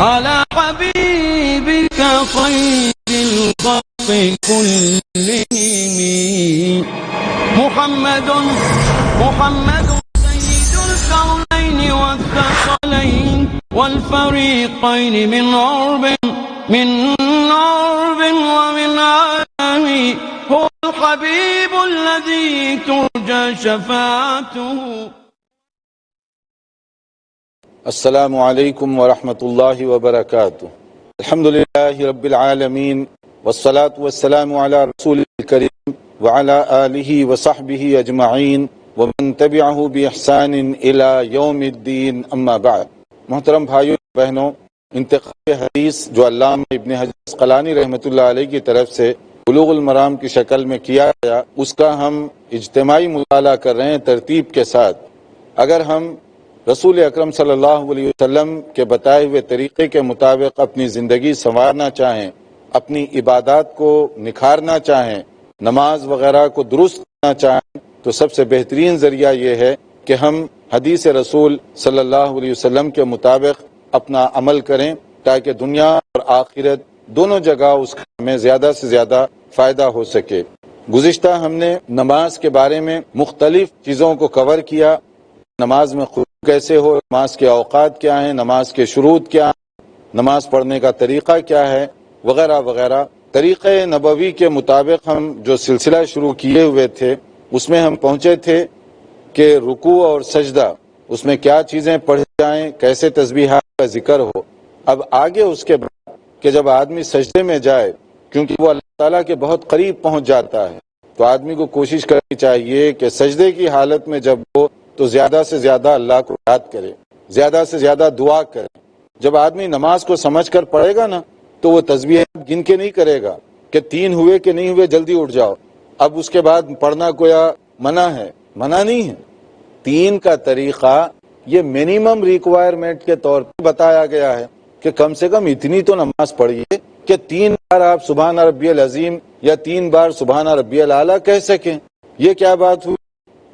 على حبيبك خير الخلق كلهم محمد سيد الكونين والثقلين والفريقين من عرب ومن عام هو الحبيب الذي ترجى شفاعته. السلام علیکم ورحمۃ اللہ وبرکاتہ. الحمد للہ رب العالمین والصلاة والسلام علی رسول الکریم وعلی آلہ وصحبہ اجمعین ومن تبعہ بإحسان الی یوم الدین، اما بعد. محترم بھائیو بہنوں، انتخاب حدیث جو علامہ ابن حجر عسقلانی رحمۃ اللہ علیہ کی طرف سے بلوغ المرام کی شکل میں کیا گیا، اس کا ہم اجتماعی مطالعہ کر رہے ہیں ترتیب کے ساتھ. اگر ہم رسول اکرم صلی اللہ علیہ وسلم کے بتائے ہوئے طریقے کے مطابق اپنی زندگی سنوارنا چاہیں، اپنی عبادات کو نکھارنا چاہیں، نماز وغیرہ کو درست کرنا چاہیں، تو سب سے بہترین ذریعہ یہ ہے کہ ہم حدیث رسول صلی اللہ علیہ وسلم کے مطابق اپنا عمل کریں، تاکہ دنیا اور آخرت دونوں جگہ اس کا ہمیں زیادہ سے زیادہ فائدہ ہو سکے. گزشتہ ہم نے نماز کے بارے میں مختلف چیزوں کو کور کیا. نماز میں خشوع کیسے ہو، نماز کے اوقات کیا ہیں، نماز کے شروط کیا ہیں، نماز پڑھنے کا طریقہ کیا ہے، وغیرہ وغیرہ. طریقہ نبوی کے مطابق ہم جو سلسلہ شروع کیے ہوئے تھے اس میں ہم پہنچے تھے کہ رکوع اور سجدہ، اس میں کیا چیزیں پڑھی جائیں، کیسے تسبیحات کا ذکر ہو. اب آگے اس کے بعد کہ جب آدمی سجدے میں جائے، کیونکہ وہ اللہ تعالیٰ کے بہت قریب پہنچ جاتا ہے، تو آدمی کو کوشش کرنی چاہیے کہ سجدے کی حالت میں جب ہو تو زیادہ سے زیادہ اللہ کو یاد کرے، زیادہ سے زیادہ دعا کرے. جب آدمی نماز کو سمجھ کر پڑھے گا نا تو وہ تسبیحات گن کے نہیں کرے گا کہ 3 ہوئے کہ نہیں ہوئے جلدی اٹھ جاؤ. اب اس کے بعد پڑھنا گویا منع ہے، منع نہیں ہے. 3 کا طریقہ یہ منیمم ریکوائرمنٹ کے طور پر بتایا گیا ہے کہ کم سے کم اتنی تو نماز پڑھیے کہ 3 بار آپ سبحان ربی العظیم یا 3 بار سبحان ربی الاعلیٰ کہہ سکیں. یہ کیا بات ہوئی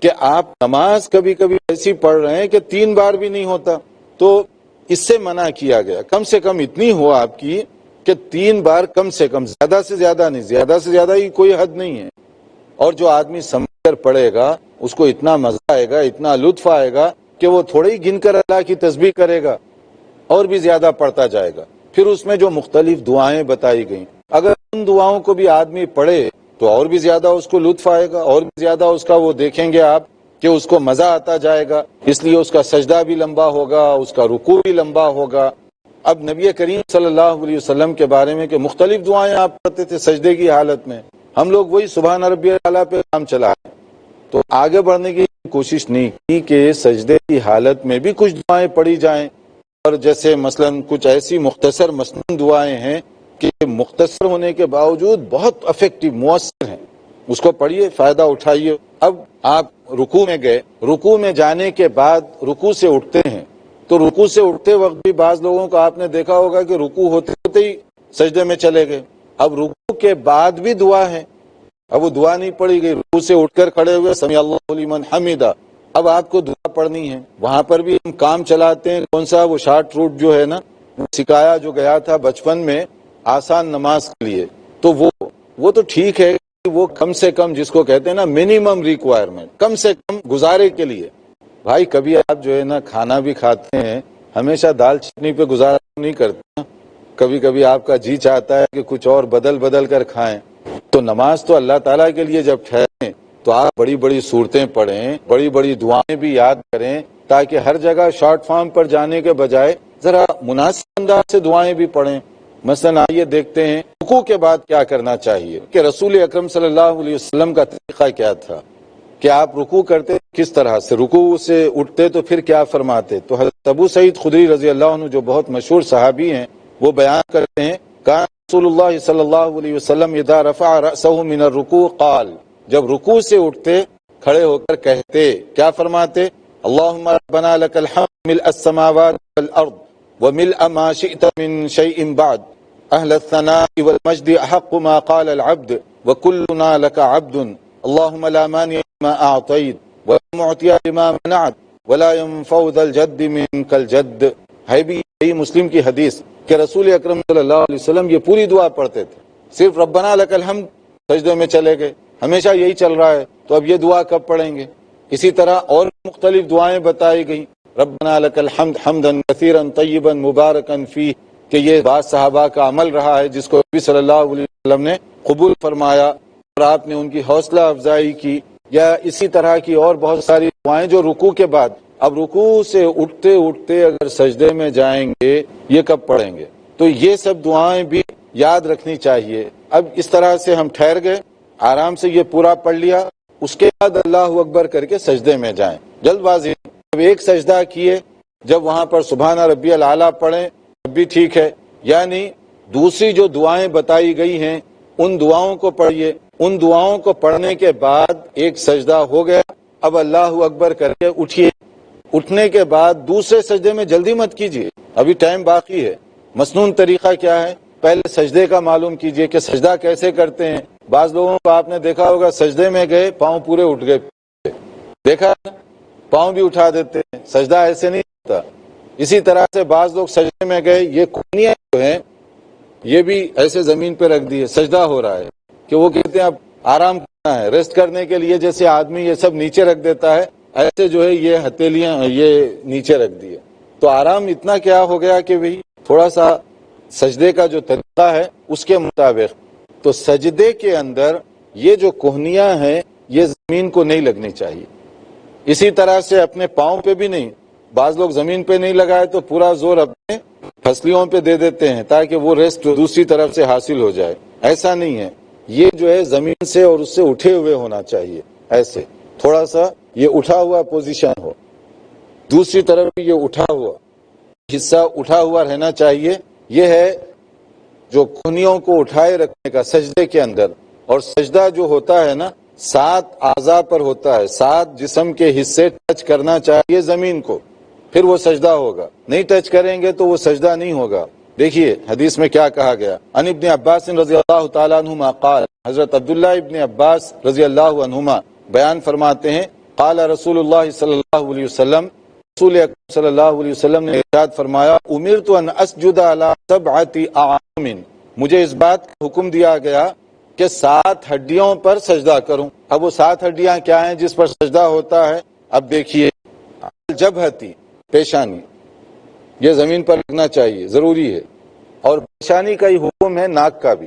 کہ آپ نماز کبھی کبھی ایسی پڑھ رہے ہیں کہ 3 بار بھی نہیں ہوتا، تو اس سے منع کیا گیا. کم سے کم اتنی ہو آپ کی کہ 3 بار کم سے کم، زیادہ سے زیادہ نہیں، زیادہ سے زیادہ ہی کوئی حد نہیں ہے. اور جو آدمی سمجھ کر پڑھے گا اس کو اتنا مزہ آئے گا، اتنا لطف آئے گا کہ وہ تھوڑے ہی گن کر اللہ کی تسبیح کرے گا اور بھی زیادہ پڑھتا جائے گا. پھر اس میں جو مختلف دعائیں بتائی گئیں، اگر ان دعاؤں کو بھی آدمی پڑھے تو اور بھی زیادہ اس کو لطف آئے گا، اور بھی زیادہ اس کا وہ دیکھیں گے آپ کہ اس کو مزہ آتا جائے گا. اس لیے اس کا سجدہ بھی لمبا ہوگا، اس کا رکوع بھی لمبا ہوگا. اب نبی کریم صلی اللہ علیہ وسلم کے بارے میں کہ مختلف دعائیں آپ پڑھتے تھے سجدے کی حالت میں، ہم لوگ وہی سبحان ربی الاعلیٰ پہ کام چلا ہے. تو آگے بڑھنے کی کوشش نہیں کی کہ سجدے کی حالت میں بھی کچھ دعائیں پڑھی جائیں. اور جیسے مثلا کچھ ایسی مختصر مسنون دعائیں ہیں کہ مختصر ہونے کے باوجود بہت افیکٹو، مؤثر ہیں، اس کو پڑھیے، فائدہ اٹھائیے. اب آپ رکوع میں گئے، رکوع میں جانے کے بعد رکوع سے اٹھتے ہیں، تو رکوع سے اٹھتے وقت بھی بعض لوگوں کو آپ نے دیکھا ہوگا کہ رکوع ہوتے ہوتے ہی سجدے میں چلے گئے. اب رکوع کے بعد بھی دعا ہے، اب وہ دعا نہیں پڑھی گئی، رکوع سے اٹھ کر کھڑے ہوئے سمیع اللہ لمن حمیدہ، اب آپ کو دعا پڑھنی ہے. وہاں پر بھی ہم کام چلاتے ہیں، کون سا وہ شارٹ روٹ جو ہے نا، سکھایا جو گیا تھا بچپن میں آسان نماز کے لیے، تو وہ تو ٹھیک ہے، وہ کم سے کم جس کو کہتے ہیں نا منیمم ریکوائرمنٹ، کم سے کم گزارے کے لیے. بھائی کبھی آپ جو ہے نا کھانا بھی کھاتے ہیں، ہمیشہ دال چٹنی پہ گزارا نہیں کرتے. کبھی کبھی آپ کا جی چاہتا ہے کہ کچھ اور بدل کر کھائیں. تو نماز تو اللہ تعالیٰ کے لیے جب ٹھہریں تو آپ بڑی بڑی صورتیں پڑھیں، بڑی بڑی دعائیں بھی یاد کریں، تاکہ ہر جگہ شارٹ فارم پر جانے کے بجائے ذرا مناسب انداز سے دعائیں بھی پڑھیں. مثلا آئیے دیکھتے ہیں رکوع کے بعد کیا کرنا چاہیے، کہ رسول اکرم صلی اللہ علیہ وسلم کا طریقہ کیا تھا، کہ آپ رکوع کرتے کس طرح سے، رکوع سے اٹھتے تو پھر کیا فرماتے. تو حضرت ابو سعید خدری رضی اللہ عنہ جو بہت مشہور صحابی ہیں، وہ بیان کرتے ہیں کان رسول اللہ صلی اللہ علیہ وسلم اذا رفع رأسه من الرکوع قال، جب رکوع سے اٹھتے کھڑے ہو کر کہتے، کیا فرماتے، اللہم ربنا لک الحمد ملء السماوات والارض وملء ما شئت من شيء بعد اهل الثناء والمجد احق ما قال العبد وكلنا لك عبد اللهم لا مانع لما اعطيت ولا معطي لما منعت ولا ينفع ذا الجد منك الجد. ہے بھی یہی مسلم کی حدیث کہ رسول اکرم صلی اللہ علیہ وسلم یہ پوری دعا پڑھتے تھے، صرف ربنا لک الحمد سجدے میں چلے گئے، ہمیشہ یہی چل رہا ہے تو اب یہ دعا کب پڑھیں گے؟ اسی طرح اور مختلف دعائیں بتائی گئی، ربنا لک الحمد حمدا کثیرا طیبا مبارکا فیہ، کہ یہ بعض صحابہ کا عمل رہا ہے جس کو نبی صلی اللہ علیہ وسلم نے قبول فرمایا اور آپ نے ان کی حوصلہ افزائی کی، یا اسی طرح کی اور بہت ساری دعائیں جو رکوع کے بعد، اب رکوع سے اٹھتے اٹھتے اگر سجدے میں جائیں گے یہ کب پڑھیں گے؟ تو یہ سب دعائیں بھی یاد رکھنی چاہیے۔ اب اس طرح سے ہم ٹھہر گئے، آرام سے یہ پورا پڑھ لیا، اس کے بعد اللہ اکبر کر کے سجدے میں جائیں، جلد بازی۔ جب ایک سجدہ کیے، جب وہاں پر سبحان ربی الاعلیٰ پڑھیں تب بھی ٹھیک ہے، یعنی دوسری جو دعائیں بتائی گئی ہیں ان دعاؤں کو پڑھیے، ان دعاؤں کو پڑھنے کے بعد ایک سجدہ ہو گیا، اب اللہ اکبر کر کے اٹھیے، اٹھنے کے بعد دوسرے سجدے میں جلدی مت کیجیے، ابھی ٹائم باقی ہے۔ مسنون طریقہ کیا ہے؟ پہلے سجدے کا معلوم کیجیے کہ سجدہ کیسے کرتے ہیں۔ بعض لوگوں کو آپ نے دیکھا ہوگا سجدے میں گئے پاؤں پورے اٹھ گئے، دیکھا پاؤں بھی اٹھا دیتے ہیں، سجدہ ایسے نہیں ہوتا۔ اسی طرح سے بعض لوگ سجدے میں گئے، یہ کونیاں جو ہیں یہ بھی ایسے زمین پہ رکھ دیے، سجدہ ہو رہا ہے، کہ وہ کہتے ہیں اب آرام کرنا ہے، ریسٹ کرنے کے لیے جیسے آدمی یہ سب نیچے رکھ دیتا ہے ایسے جو ہے یہ ہتھیلیاں یہ نیچے رکھ دیے، تو آرام اتنا کیا ہو گیا کہ بھئی تھوڑا سا سجدے کا جو طریقہ ہے اس کے مطابق۔ تو سجدے کے اندر یہ جو کوہنیاں ہیں یہ زمین کو نہیں لگنی چاہیے، اسی طرح سے اپنے پاؤں پہ بھی نہیں، بعض لوگ زمین پہ نہیں لگائے تو پورا زور اپنے پھسلیوں پہ دے دیتے ہیں تاکہ وہ ریسٹ دوسری طرف سے حاصل ہو جائے، ایسا نہیں ہے، یہ جو ہے زمین سے اور اس سے اٹھے ہوئے ہونا چاہیے، ایسے تھوڑا سا یہ اٹھا ہوا پوزیشن ہو، دوسری طرف بھی یہ اٹھا ہوا حصہ اٹھا ہوا رہنا چاہیے۔ یہ ہے جو کھنیوں کو اٹھائے رکھنے کا سجدے کے اندر۔ اور سجدہ جو ہوتا ہے نا 7 اعضاء پر ہوتا ہے، 7 جسم کے حصے ٹچ کرنا چاہیے زمین کو، پھر وہ سجدہ ہوگا، نہیں ٹچ کریں گے تو وہ سجدہ نہیں ہوگا۔ دیکھیے حدیث میں کیا کہا گیا، عن ابن عباس رضی اللہ تعالیٰ عنہما قال، حضرت عبداللہ ابن عباس رضی اللہ عنہما بیان فرماتے ہیں، قال رسول اللہ صلی اللہ علیہ وسلم، رسول اکرم صلی اللہ علیہ وسلم نے ارشاد فرمایا، امرت ان اسجد علی 7 اعظم، مجھے اس بات کا حکم دیا گیا کہ 7 ہڈیوں پر سجدہ کروں۔ اب وہ 7 ہڈیاں کیا ہیں جس پر سجدہ ہوتا ہے؟ اب دیکھیے، الجبہتی، پیشانی، یہ زمین پر لگنا چاہیے، ضروری ہے، اور پیشانی کا ہی حکم ہے ناک کا بھی،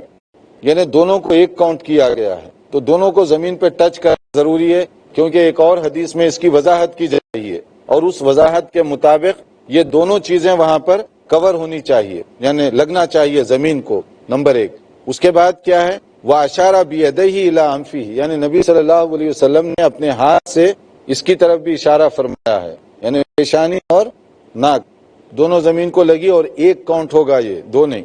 یعنی دونوں کو ایک کاؤنٹ کیا گیا ہے، تو دونوں کو زمین پہ ٹچ کرنا ضروری ہے، کیونکہ ایک اور حدیث میں اس کی وضاحت کی جا رہی ہے، اور اس وضاحت کے مطابق یہ دونوں چیزیں وہاں پر کور ہونی چاہیے، یعنی لگنا چاہیے زمین کو، نمبر 1۔ اس کے بعد کیا ہے، وَأَشَارَ بِيَدَيْهِ إِلَىٰ أَنفِهِ، یعنی نبی صلی اللہ علیہ وسلم نے اپنے ہاتھ سے اس کی طرف بھی اشارہ فرمایا ہے، یعنی پیشانی اور ناک دونوں زمین کو لگی اور ایک کاؤنٹ ہوگا، یہ دو نہیں۔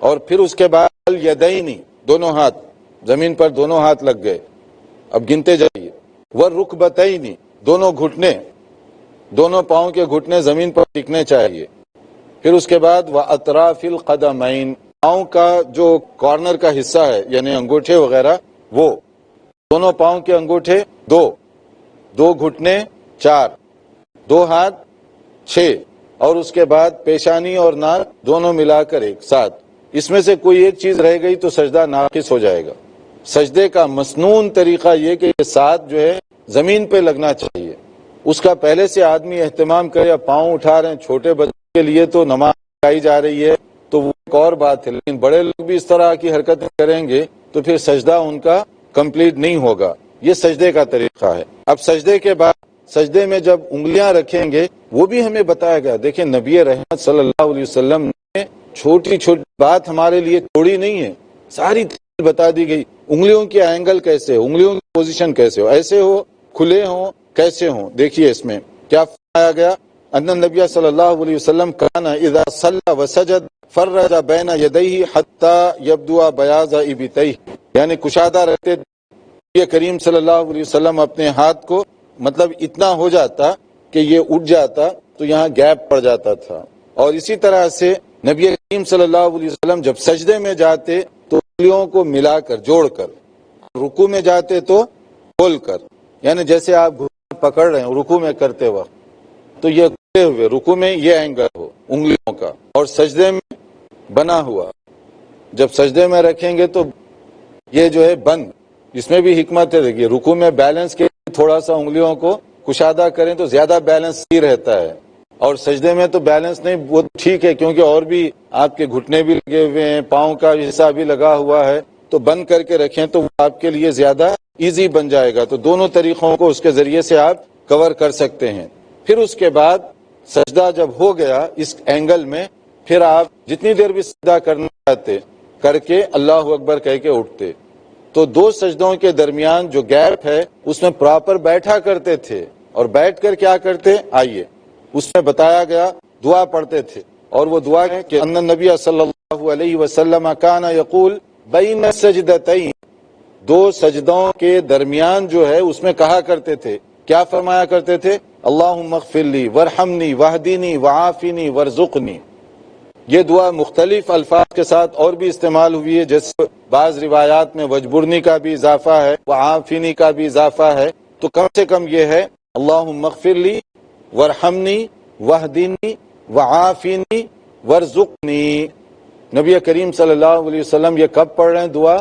اور پھر اس کے بعد الیدین، دونوں ہاتھ زمین پر، دونوں ہاتھ لگ گئے، اب گنتے جائیے۔ والرکبتین، دونوں گھٹنے، دونوں پاؤں کے گھٹنے زمین پر ٹکنے چاہیے۔ پھر اس کے بعد واطراف القدمین، پاؤں کا جو کارنر کا حصہ ہے یعنی انگوٹھے وغیرہ، وہ دونوں پاؤں کے انگوٹھے 2 گھٹنے 4، 2 ہاتھ 6، اور اس کے بعد پیشانی اور ناک دونوں ملا کر 7۔ اس میں سے کوئی ایک چیز رہ گئی تو سجدہ ناقص ہو جائے گا۔ سجدے کا مسنون طریقہ یہ کہ یہ 7 جو ہے زمین پہ لگنا چاہیے، اس کا پہلے سے آدمی اہتمام کرے۔ پاؤں اٹھا رہے ہیں، چھوٹے بچوں کے لیے تو نماز پڑھائی جا رہی ہے تو وہ ایک اور بات ہے، لیکن بڑے لوگ بھی اس طرح کی حرکتیں کریں گے تو پھر سجدہ ان کا کمپلیٹ نہیں ہوگا۔ یہ سجدے کا طریقہ ہے۔ اب سجدے کے بعد، سجدے میں جب انگلیاں رکھیں گے وہ بھی ہمیں بتایا گیا۔ دیکھیں نبی رحمت صلی اللہ علیہ وسلم نے چھوٹی چھوٹی بات ہمارے لیے چھوڑی نہیں ہے، ساری بتا دی گئی۔ انگلیوں کے اینگل کیسے ہو، انگلیوں کی پوزیشن کیسے ہو، ایسے ہو، کھلے ہوں، کیسے ہوں۔ دیکھیے اس میں کیا فرمایا گیا، ان النبی صلی اللہ علیہ وسلم کان اذا صلی وسجد فرج بین یدیہ حتی یبدو بیاض ابطیہ، یعنی کشادہ رہتے یہ کریم صلی اللہ علیہ وسلم اپنے ہاتھ کو مطلب اتنا ہو جاتا کہ یہ اٹھ جاتا تو یہاں گیپ پڑ جاتا تھا۔ اور اسی طرح سے نبی کریم صلی اللہ علیہ وسلم جب سجدے میں جاتے تو انگلیوں کو ملا کر جوڑ کر، رکوع میں جاتے تو کھول کر، یعنی جیسے آپ گھٹنا پکڑ رہے ہیں رکوع میں کرتے وقت تو یہ کھلے ہوئے، رکوع میں یہ اینگل ہو انگلیوں کا، اور سجدے میں بنا ہوا. جب سجدے میں رکھیں گے تو یہ جو ہے بند، اس میں بھی حکمت ہے. دیکھیے رکوع میں بیلنس کے لیے تھوڑا سا انگلیوں کو کشادہ کریں تو زیادہ بیلنس صحیح رہتا ہے، اور سجدے میں تو بیلنس نہیں، وہ ٹھیک ہے کیونکہ اور بھی آپ کے گھٹنے بھی لگے ہوئے ہیں، پاؤں کا حصہ بھی لگا ہوا ہے، تو بند کر کے رکھیں تو وہ آپ کے لیے زیادہ ایزی بن جائے گا. تو دونوں طریقوں کو اس کے ذریعے سے آپ کور کر سکتے ہیں. پھر اس کے بعد سجدہ جب ہو گیا اس اینگل میں، پھر آپ جتنی دیر بھی سجدہ کرنا چاہتے کر کے اللہ اکبر کہہ کے اٹھتے. تو دو سجدوں کے درمیان جو گیپ ہے اس میں پراپر بیٹھا کرتے تھے، اور بیٹھ کر کیا کرتے آئیے اس میں بتایا گیا دعا پڑھتے تھے. اور وہ دعا ہے کہ ان النبی صلی اللہ علیہ وسلم کان یقول بین السجدتین، دو سجدوں کے درمیان جو ہے اس میں کہا کرتے تھے، کیا فرمایا کرتے تھے؟ اللہم اغفر لی وارحمنی واہدینی وعافنی وارزقنی. یہ دعا مختلف الفاظ کے ساتھ اور بھی استعمال ہوئی ہے، جیسے بعض روایات میں وجبرنی کا بھی اضافہ ہے، وعافنی کا بھی اضافہ ہے. تو کم سے کم یہ ہے اللہم اغفر لی وارحمنی واہدینی وعافنی وارزقنی. نبی کریم صلی اللہ علیہ وسلم یہ کب پڑھ رہے ہیں دعا؟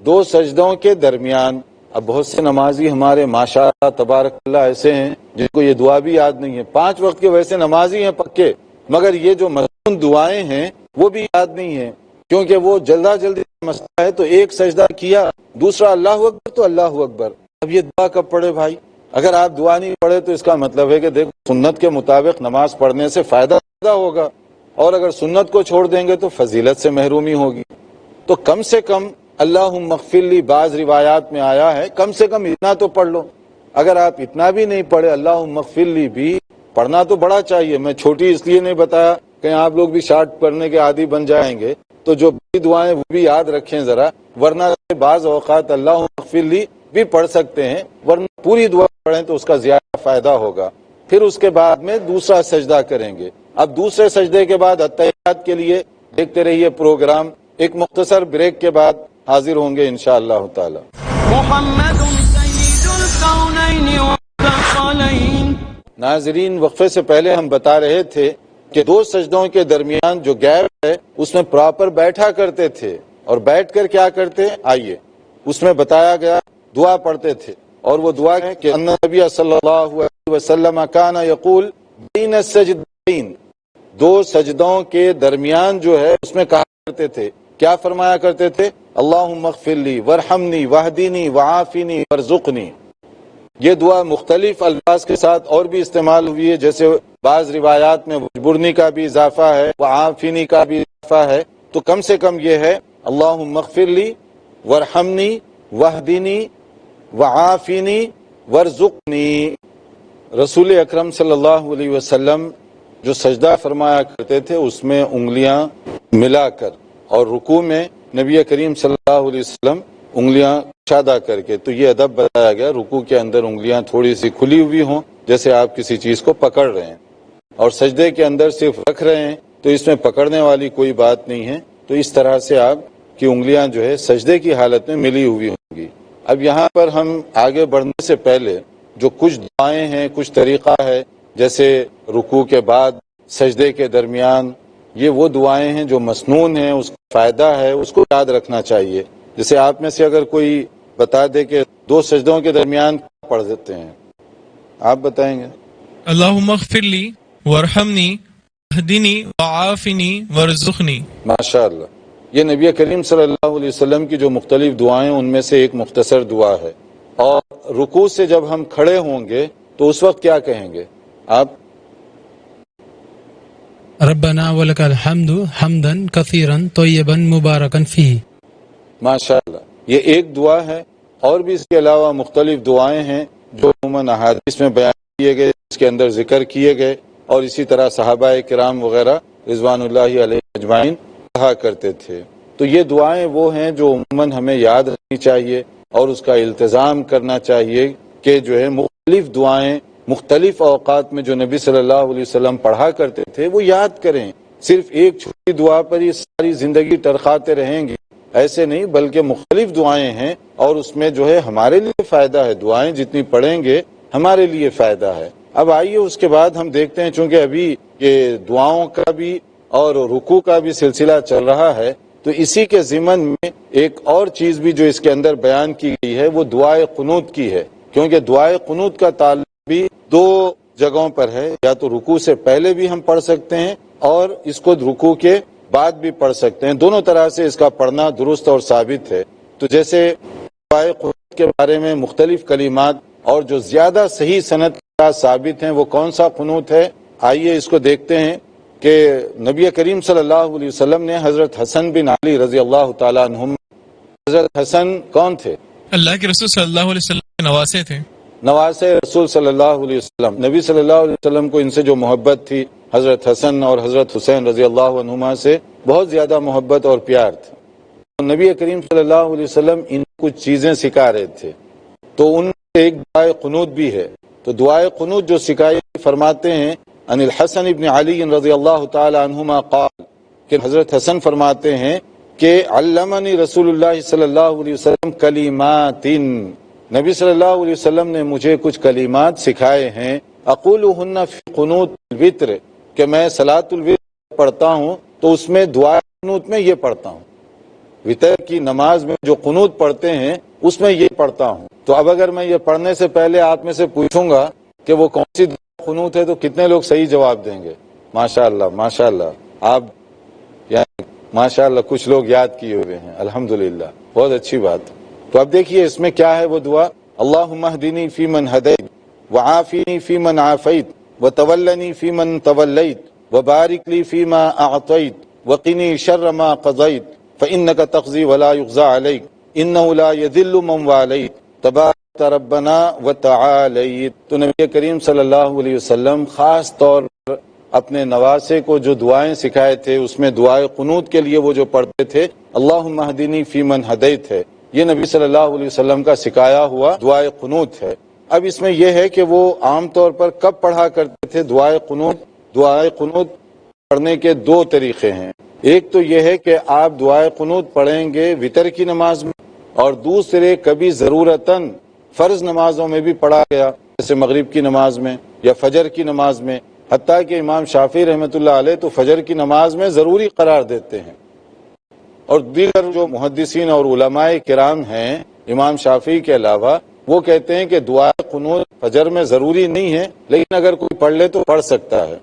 دو سجدوں کے درمیان. اب بہت سے نمازی ہمارے ماشاءاللہ تبارک اللہ ایسے ہیں جن کو یہ دعا بھی یاد نہیں ہے، 5 وقت کے ویسے نمازی ہیں پکے، مگر یہ جو مضمون دعائیں ہیں وہ بھی یاد نہیں ہیں، کیونکہ وہ جلدی مسئلہ ہے تو ایک سجدہ کیا، دوسرا اللہ اکبر تو اللہ اکبر. اب یہ دعا کب پڑھے بھائی؟ اگر آپ دعا نہیں پڑھے تو اس کا مطلب ہے کہ دیکھو سنت کے مطابق نماز پڑھنے سے فائدہ ہوگا، اور اگر سنت کو چھوڑ دیں گے تو فضیلت سے محرومی ہوگی. تو کم سے کم اللہم اغفر لی، بعض روایات میں آیا ہے کم سے کم اتنا تو پڑھ لو. اگر آپ اتنا بھی نہیں پڑھے اللہم اغفر لی بھی پڑھنا تو بڑا چاہیے. میں چھوٹی اس لیے نہیں بتایا کہ آپ لوگ بھی شارٹ پڑھنے کے عادی بن جائیں گے، تو جو بڑی دعائیں وہ بھی یاد رکھیں ذرا، ورنہ بعض اوقات اللہم اغفر لی بھی پڑھ سکتے ہیں، ورنہ پوری دعا پڑھیں تو اس کا زیادہ فائدہ ہوگا. پھر اس کے بعد میں دوسرا سجدہ کریں گے. اب دوسرے سجدے کے بعد اتحیات کے لیے دیکھتے رہیے پروگرام. ایک مختصر بریک کے بعد حاضر ہوں گے انشاءاللہ تعالی. محمد سید الکونین والثقلین. ناظرین، وقفے سے پہلے ہم بتا رہے تھے کہ دو سجدوں کے درمیان جو گیپ ہے اس میں پراپر بیٹھا کرتے تھے، اور بیٹھ کر کیا کرتے آئیے اس میں بتایا گیا دعا پڑھتے تھے. اور وہ دعا ہے کہ ان نبی صلی اللہ علیہ وسلم کان یقول بین السجدین، دو سجدوں کے درمیان جو ہے اس میں کہا کرتے تھے، کیا فرمایا کرتے تھے؟ اللہم اغفر لی وارحمنی واہدینی وعافنی وارزقنی. یہ دعا مختلف الفاظ کے ساتھ اور بھی استعمال ہوئی ہے، جیسے بعض روایات میں وجبرنی کا بھی اضافہ ہے، وعافنی کا بھی اضافہ ہے. تو کم سے کم یہ ہے اللہم اغفر لی وارحمنی واہدینی وعافنی وارزقنی. رسول اکرم صلی اللہ علیہ وسلم جو سجدہ فرمایا کرتے تھے اس میں انگلیاں ملا کر، اور رکوع میں نبی کریم صلی اللہ علیہ وسلم انگلیاں کشادہ کر کے. تو یہ ادب بتایا گیا رکوع کے اندر انگلیاں تھوڑی سی کھلی ہوئی ہوں جیسے آپ کسی چیز کو پکڑ رہے ہیں، اور سجدے کے اندر صرف رکھ رہے ہیں تو اس میں پکڑنے والی کوئی بات نہیں ہے. تو اس طرح سے آپ کی انگلیاں جو ہے سجدے کی حالت میں ملی ہوئی ہوں گی. اب یہاں پر ہم آگے بڑھنے سے پہلے جو کچھ دعائیں ہیں، کچھ طریقہ ہے، جیسے رکوع کے بعد سجدے کے درمیان، یہ وہ دعائیں ہیں جو مسنون ہیں، اس کا فائدہ ہے، اس کو یاد رکھنا چاہیے. جیسے آپ میں سے اگر کوئی بتا دے کہ دو سجدوں کے درمیان کیا پڑھ دیتے ہیں، آپ بتائیں گے؟ اللہم اغفر لی وارحمنی واہدنی وعافنی وارزقنی. ماشاءاللہ، یہ نبی کریم صلی اللہ علیہ وسلم کی جو مختلف دعائیں ان میں سے ایک مختصر دعا ہے. اور رکوع سے جب ہم کھڑے ہوں گے تو اس وقت کیا کہیں گے آپ؟ ربنا ولک الحمد حمدا کثیرا طیبا مبارکا فیہ. ماشاءاللہ، یہ ایک دعا ہے. اور بھی اس کے علاوہ مختلف دعائیں ہیں جو عموماً احادیث میں بیان کیے گئے، اس کے اندر ذکر کیے گئے، اور اسی طرح صحابہ کرام وغیرہ رضوان اللہ علیہ اجمعین کہا کرتے تھے. تو یہ دعائیں وہ ہیں جو عموماً ہمیں یاد رکھنی چاہیے اور اس کا التزام کرنا چاہیے کہ جو ہے مختلف دعائیں مختلف اوقات میں جو نبی صلی اللہ علیہ وسلم پڑھا کرتے تھے وہ یاد کریں. صرف ایک چھوٹی دعا پر ہی ساری زندگی ٹرخاتے رہیں گے ایسے نہیں، بلکہ مختلف دعائیں ہیں اور اس میں جو ہے ہمارے لیے فائدہ ہے. دعائیں جتنی پڑھیں گے ہمارے لیے فائدہ ہے. اب آئیے اس کے بعد ہم دیکھتے ہیں، چونکہ ابھی یہ دعاؤں کا بھی اور رکوع کا بھی سلسلہ چل رہا ہے، تو اسی کے ضمن میں ایک اور چیز بھی جو اس کے اندر بیان کی گئی ہے وہ دعائے قنوت کی ہے، کیونکہ دعائے قنوت کا تعلق بھی دو جگہوں پر ہے، یا تو رکوع سے پہلے بھی ہم پڑھ سکتے ہیں اور اس کو رکوع کے بعد بھی پڑھ سکتے ہیں، دونوں طرح سے اس کا پڑھنا درست اور ثابت ہے۔ تو جیسے دعائے قنوت کے بارے میں مختلف کلمات اور جو زیادہ صحیح سند کا ثابت ہیں وہ کون سا قنوت ہے، آئیے اس کو دیکھتے ہیں کہ نبی کریم صلی اللہ علیہ وسلم نے حضرت حسن بن علی رضی اللہ تعالیٰ عنہم، حضرت حسن کون تھے؟ اللہ کے رسول صلی اللہ علیہ وسلم کے نواسے تھے، نواسے رسول صلی اللہ علیہ وسلم۔ نبی صلی اللہ علیہ وسلم کو ان سے جو محبت تھی، حضرت حسن اور حضرت حسین رضی اللہ عنہما سے بہت زیادہ محبت اور پیار تھا۔ نبی کریم صلی اللہ علیہ وسلم ان کچھ چیزیں سکھا رہے تھے، تو ان میں ایک دعائے قنوت بھی ہے۔ تو دعائے قنوت جو سکھائی فرماتے ہیں ان الحسن ابن علی رضی اللہ تعالی عنہما قال، کہ حضرت حسن فرماتے ہیں کہ علمنی رسول اللہ صلی اللہ علیہ وسلم کلمات، نبی صلی اللہ علیہ وسلم نے مجھے کچھ کلمات سکھائے ہیں، اقولہن فی قنوت الوتر، کہ میں صلاۃ الوتر پڑھتا ہوں تو اس میں دعائے قنوت میں یہ پڑھتا ہوں، وتر کی نماز میں جو قنوت پڑھتے ہیں اس میں یہ پڑھتا ہوں۔ تو اب اگر میں یہ پڑھنے سے پہلے آپ میں سے پوچھوں گا کہ وہ کون سی قنوت ہے تو کتنے لوگ صحیح جواب دیں گے؟ ماشاءاللہ ماشاءاللہ، آپ یعنی ماشاءاللہ کچھ لوگ یاد کیے ہوئے ہیں، الحمدللہ، بہت اچھی بات۔ تو اب دیکھیے اس میں کیا ہے وہ دعا، اللہم اہدنی فی من ہدیت وعافینی فی من عافیت وتولنی فی من تولیت وبارک لی فی ما اعطیت وقنی شر ما قضیت فإنک تقضی ولا یقضی علیک انہ لا یذل من والیت تبارک ربنا وتعالیت۔ تو نبی کریم صلی اللہ علیہ وسلم خاص طور پر اپنے نواسے کو جو دعائیں سکھائے تھے اس میں دعائے قنوت کے لیے وہ جو پڑھتے تھے اللہم اہدنی فی من ہدیت ہے، یہ نبی صلی اللہ علیہ وسلم کا سکھایا ہوا دعائے قنوت ہے۔ اب اس میں یہ ہے کہ وہ عام طور پر کب پڑھا کرتے تھے دعائے قنوت؟ دعائے قنوت پڑھنے کے دو طریقے ہیں، ایک تو یہ ہے کہ آپ دعائے قنوت پڑھیں گے وتر کی نماز میں، اور دوسرے کبھی ضرورتاً فرض نمازوں میں بھی پڑھا گیا، جیسے مغرب کی نماز میں یا فجر کی نماز میں، حتیٰ کہ امام شافعی رحمۃ اللہ علیہ تو فجر کی نماز میں ضروری قرار دیتے ہیں، اور دیگر جو محدثین اور علماء کرام ہیں امام شافعی کے علاوہ وہ کہتے ہیں کہ دعائے قنوت فجر میں ضروری نہیں ہے، لیکن اگر کوئی پڑھ لے تو پڑھ سکتا ہے۔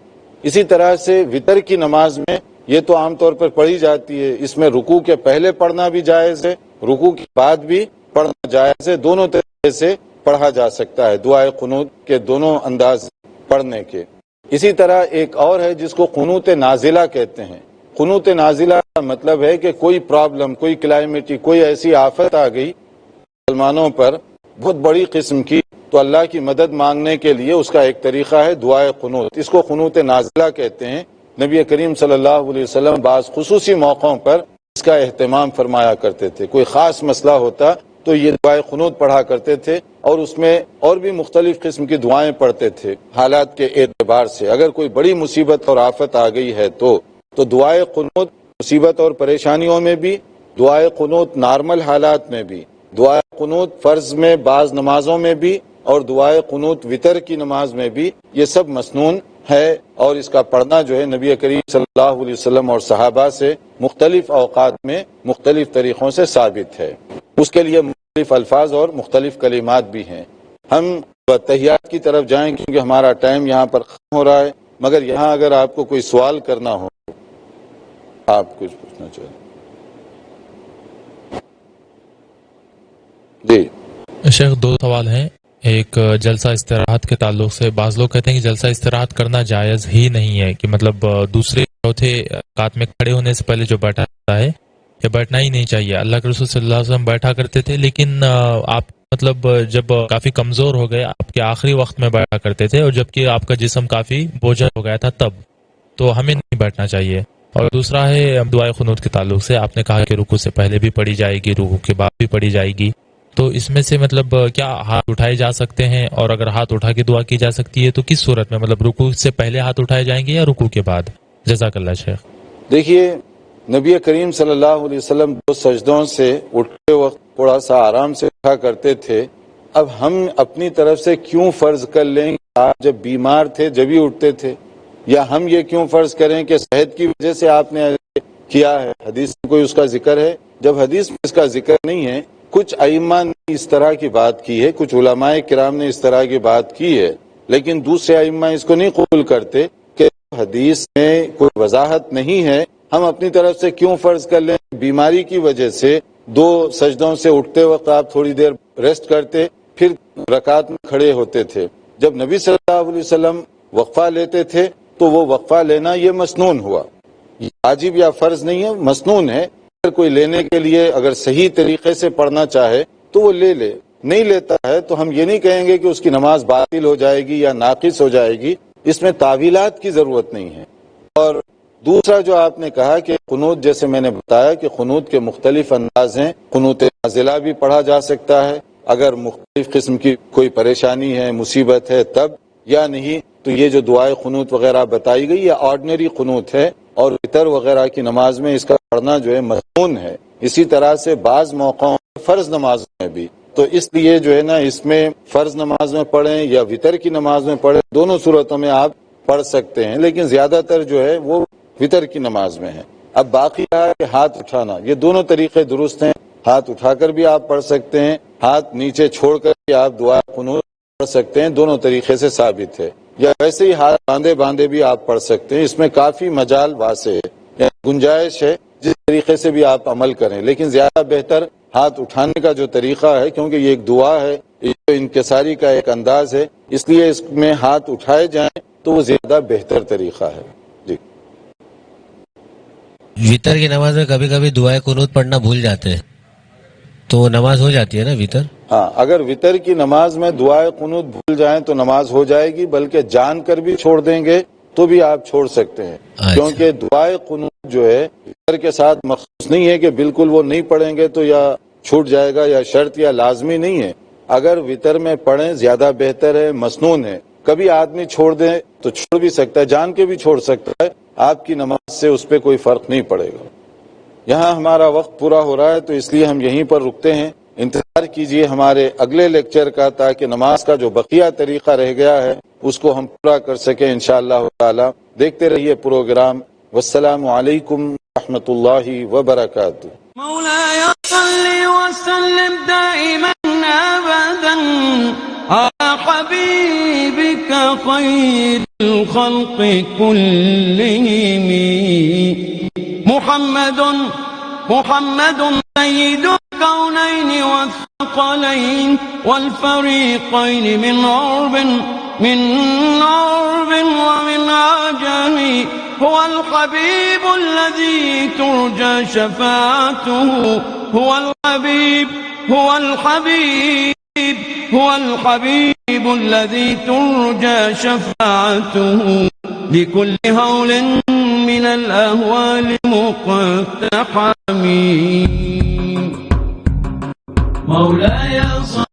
اسی طرح سے وتر کی نماز میں یہ تو عام طور پر پڑھی جاتی ہے، اس میں رکوع کے پہلے پڑھنا بھی جائز ہے، رکوع کے بعد بھی پڑھنا جائز ہے، دونوں طریقے سے پڑھا جا سکتا ہے دعائے قنوت کے دونوں انداز پڑھنے کے۔ اسی طرح ایک اور ہے جس کو قنوت نازلہ کہتے ہیں۔ قنوت نازلہ کا مطلب ہے کہ کوئی پرابلم، کوئی کلائمیٹی، کوئی ایسی آفت آ گئی مسلمانوں پر بہت بڑی قسم کی، تو اللہ کی مدد مانگنے کے لیے اس کا ایک طریقہ ہے دعائے قنوت، اس کو قنوت نازلہ کہتے ہیں۔ نبی کریم صلی اللہ علیہ وسلم بعض خصوصی موقعوں پر اس کا اہتمام فرمایا کرتے تھے، کوئی خاص مسئلہ ہوتا تو یہ دعائے قنوت پڑھا کرتے تھے، اور اس میں اور بھی مختلف قسم کی دعائیں پڑھتے تھے حالات کے اعتبار سے۔ اگر کوئی بڑی مصیبت اور آفت آ گئی ہے تو دعائے قنوت مصیبت اور پریشانیوں میں بھی، دعائے قنوت نارمل حالات میں بھی، دعائے قنوت فرض میں بعض نمازوں میں بھی، اور دعائے قنوت وتر کی نماز میں بھی، یہ سب مسنون ہے، اور اس کا پڑھنا جو ہے نبی کریم صلی اللہ علیہ وسلم اور صحابہ سے مختلف اوقات میں مختلف طریقوں سے ثابت ہے۔ اس کے لیے مختلف الفاظ اور مختلف کلمات بھی ہیں۔ ہم تحیات کی طرف جائیں کیونکہ ہمارا ٹائم یہاں پر ختم ہو رہا ہے، مگر یہاں اگر آپ کو کوئی سوال کرنا ہو، آپ کچھ پوچھنا چاہیں؟ جی شیخ، دو سوال ہیں۔ ایک جلسہ استراحت کے تعلق سے، بعض لوگ کہتے ہیں کہ جلسہ استراحت کرنا جائز ہی نہیں ہے، کہ مطلب دوسرے چوتھے رکعت میں کھڑے ہونے سے پہلے جو بیٹھا جاتا ہے یہ بیٹھنا ہی نہیں چاہیے۔ اللہ کے رسول صلی اللہ علیہ وسلم بیٹھا کرتے تھے، لیکن آپ مطلب جب کافی کمزور ہو گئے آپ کے آخری وقت میں بیٹھا کرتے تھے، اور جبکہ آپ کا جسم کافی بوجھل ہو گیا تھا تب، تو ہمیں نہیں بیٹھنا چاہیے۔ اور دوسرا ہے دعائے قنوت کے تعلق سے، آپ نے کہا کہ رکوع سے پہلے بھی پڑھی جائے گی، رکوع کے بعد بھی پڑھی جائے گی، تو اس میں سے مطلب کیا ہاتھ اٹھائے جا سکتے ہیں؟ اور اگر ہاتھ اٹھا کے دعا کی جا سکتی ہے تو کس صورت میں، مطلب رکوع سے پہلے ہاتھ اٹھائے جائیں گے یا رکوع کے بعد؟ جزاک اللہ شیخ۔ دیکھیے، نبی کریم صلی اللہ علیہ وسلم دو سجدوں سے اٹھتے وقت تھوڑا سا آرام سے اٹھا کرتے تھے۔ اب ہم اپنی طرف سے کیوں فرض کر لیں کہ آپ جب بیمار تھے جب ہی اٹھتے تھے؟ یا ہم یہ کیوں فرض کریں کہ صحت کی وجہ سے آپ نے کیا ہے، حدیث میں کوئی اس کا ذکر ہے؟ جب حدیث میں اس کا ذکر نہیں ہے، کچھ ائمہ نے اس طرح کی بات کی ہے، کچھ علماء کرام نے اس طرح کی بات کی ہے، لیکن دوسرے ائمہ اس کو نہیں قبول کرتے کہ حدیث میں کوئی وضاحت نہیں ہے، ہم اپنی طرف سے کیوں فرض کر لیں؟ بیماری کی وجہ سے 2 سجدوں سے اٹھتے وقت آپ تھوڑی دیر ریسٹ کرتے، پھر رکعت میں کھڑے ہوتے تھے۔ جب نبی صلی اللہ علیہ وسلم وقفہ لیتے تھے تو وہ وقفہ لینا یہ مسنون ہوا، واجب یا فرض نہیں ہے، مسنون ہے۔ اگر کوئی لینے کے لیے اگر صحیح طریقے سے پڑھنا چاہے تو وہ لے لے، نہیں لیتا ہے تو ہم یہ نہیں کہیں گے کہ اس کی نماز باطل ہو جائے گی یا ناقص ہو جائے گی، اس میں تعویلات کی ضرورت نہیں ہے۔ اور دوسرا جو آپ نے کہا کہ قنوت، جیسے میں نے بتایا کہ قنوت کے مختلف انداز ہیں، قنوت نازلہ بھی پڑھا جا سکتا ہے اگر مختلف قسم کی کوئی پریشانی ہے، مصیبت ہے تب، یا نہیں تو یہ جو دعائے قنوت وغیرہ بتائی گئی یہ آرڈنری قنوت ہے، اور وتر وغیرہ کی نماز میں اس کا پڑھنا جو ہے مسنون ہے۔ اسی طرح سے بعض موقعوں فرض نماز میں بھی، تو اس لیے جو ہے نا اس میں فرض نماز میں پڑھیں یا وتر کی نماز میں پڑھیں، دونوں صورتوں میں آپ پڑھ سکتے ہیں، لیکن زیادہ تر جو ہے وہ وتر کی نماز میں ہے۔ اب باقی رہا کہ ہاتھ اٹھانا، یہ دونوں طریقے درست ہیں، ہاتھ اٹھا کر بھی آپ پڑھ سکتے ہیں، ہاتھ نیچے چھوڑ کر بھی آپ دعا قنوت پڑھ سکتے ہیں، دونوں طریقے سے ثابت ہے، یا ویسے ہی ہاتھ باندھے باندھے بھی آپ پڑھ سکتے ہیں، اس میں کافی مجال واسع ہے، یعنی گنجائش ہے جس طریقے سے بھی آپ عمل کریں، لیکن زیادہ بہتر ہاتھ اٹھانے کا جو طریقہ ہے، کیونکہ یہ ایک دعا ہے، یہ انکساری کا ایک انداز ہے، اس لیے اس میں ہاتھ اٹھائے جائیں تو وہ زیادہ بہتر طریقہ ہے۔ جی وتر کی نماز میں کبھی کبھی دعائے قنوت پڑھنا بھول جاتے ہیں تو نماز ہو جاتی ہے نا وتر؟ ہاں، اگر وتر کی نماز میں دعائے قنوت بھول جائیں تو نماز ہو جائے گی، بلکہ جان کر بھی چھوڑ دیں گے تو بھی آپ چھوڑ سکتے ہیں، کیونکہ دعائے قنوت جو ہے وتر کے ساتھ مخصوص نہیں ہے کہ بالکل وہ نہیں پڑھیں گے تو یا چھوٹ جائے گا، یا شرط یا لازمی نہیں ہے۔ اگر وتر میں پڑھیں زیادہ بہتر ہے، مسنون ہے، کبھی آدمی چھوڑ دے تو چھوڑ بھی سکتا ہے، جان کے بھی چھوڑ سکتا ہے، آپ کی نماز سے اس پہ کوئی فرق نہیں پڑے گا۔ یہاں ہمارا وقت پورا ہو رہا ہے تو اس لیے ہم یہیں پر رکتے ہیں، انتظار کیجئے ہمارے اگلے لیکچر کا، تاکہ نماز کا جو بقیہ طریقہ رہ گیا ہے اس کو ہم پورا کر سکیں انشاءاللہ تعالی۔ دیکھتے رہیے پروگرام۔ والسلام علیکم ورحمۃ اللہ وبرکاتہ۔ مولاي صل وسلم دائما أبدا على حبيبك خير الخلق كلهم محمد سيد الكونين والثقلين والفريقين من عرب ومن عجم، هو الحبيب الذي ترجى شفاعته، هو الحبيب الذي ترجى شفاعته، لكل هول من الأهوال مقتحم. مولاي صل